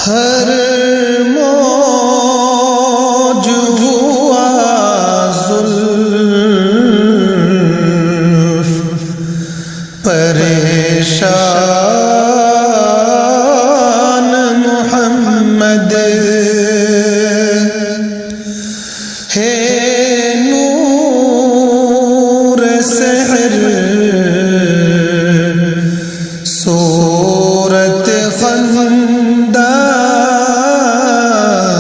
ہر موج ہوا زلف پریشان محمد ہے نور سحر صورت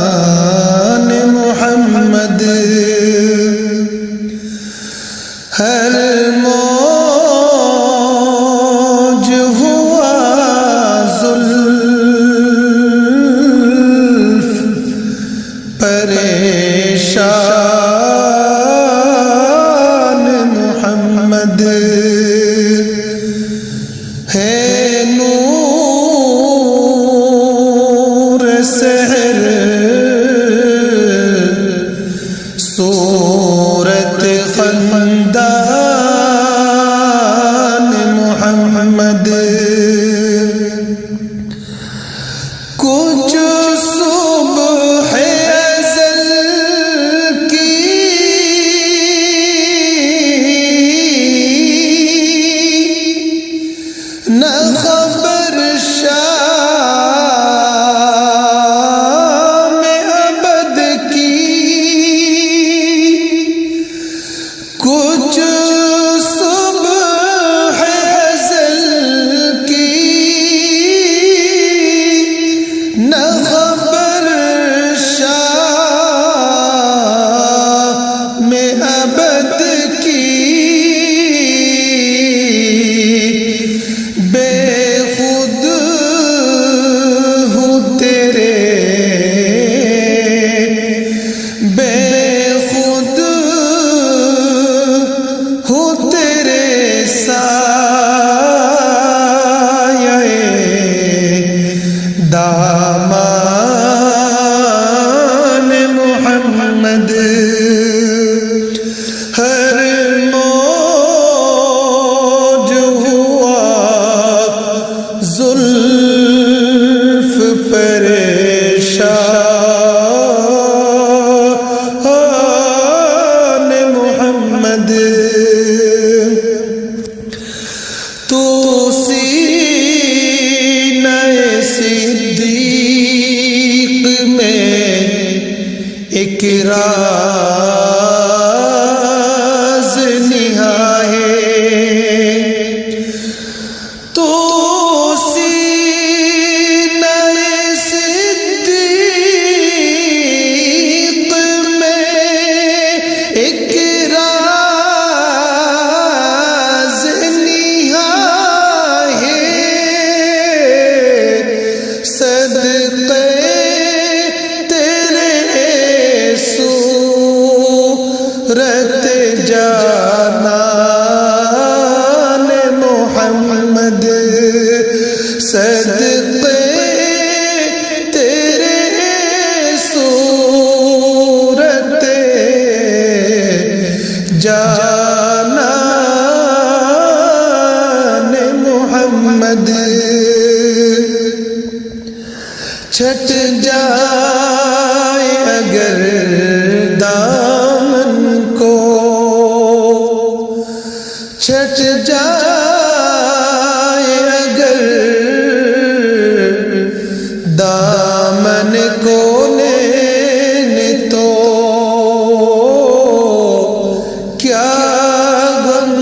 خندان محمد ہر موج ہوا زلف پریشان محمد ہے نور سحر صورت خندان محمد کچھ صبح ازل کی نہ خبر شام ابد کی کچھ صبح ازل کی نہ خبر شام ابد کی بے خود ہوں تیرے بے خود ہوں تیرے سایہ دامان محمد ہر موج ہوا زلف پریشان محمد تو سینہ صدیق میں ایک راز نہائے تو سینہ صدیق میں ایک راز نہائے صدقے تیرے صورت جانان محمد صدقے تیرے صورت جانان محمد چھٹ جائے اگر دامن کو چھٹ جائے اگر دامن کو لینے تو کیا غم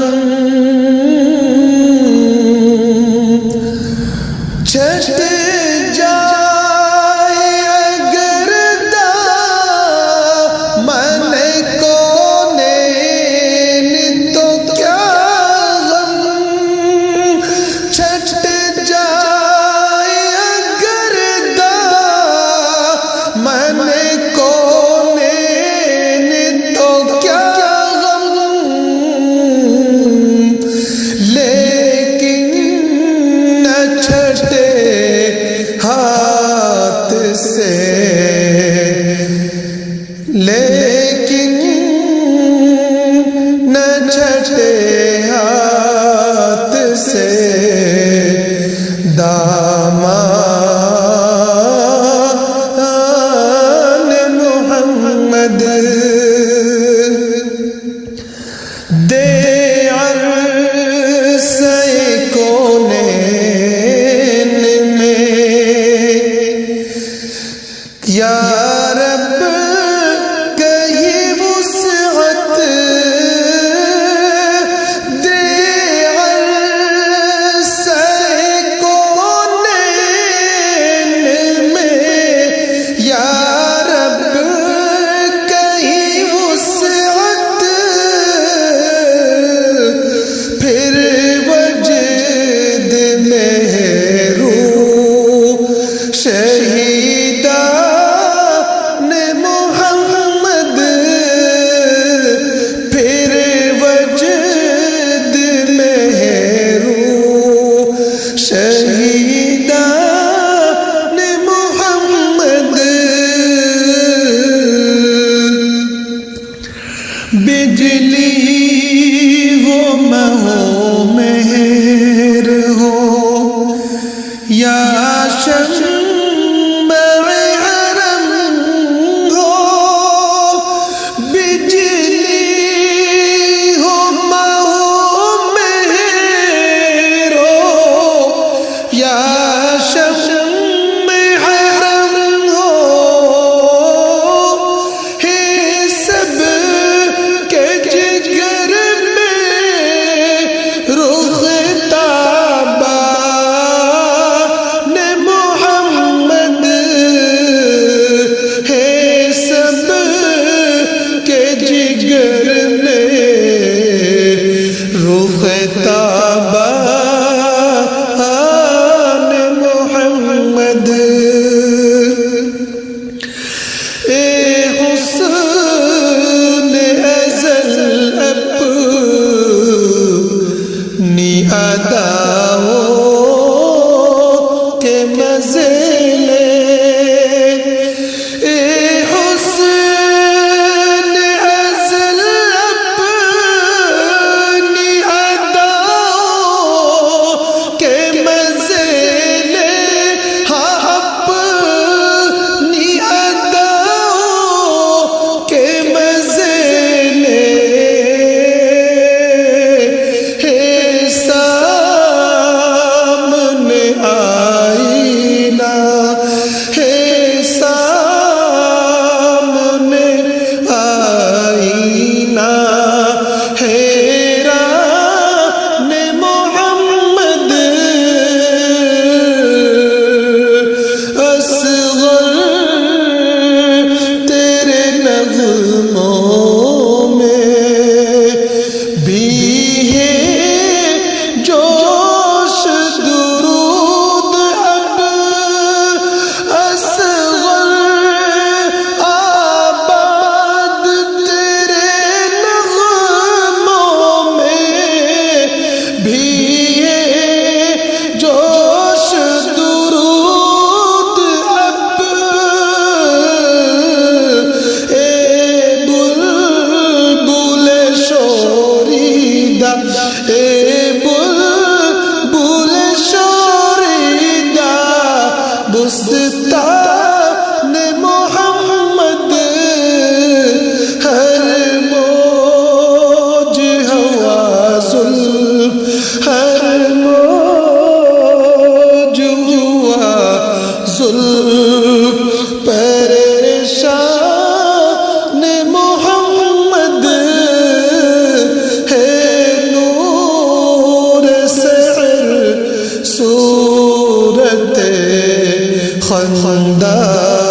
چھٹ جائے اگر اداؤں کے مزے لے اے حسین ازل اپنی اداؤں کے مزے لے ہاں اپنی اداؤں کے مزے لے بستان محمد ہر موج ہوا زلف ہر موج ہوا زلف پریشان محمد ہے نور سحر صورت خندہ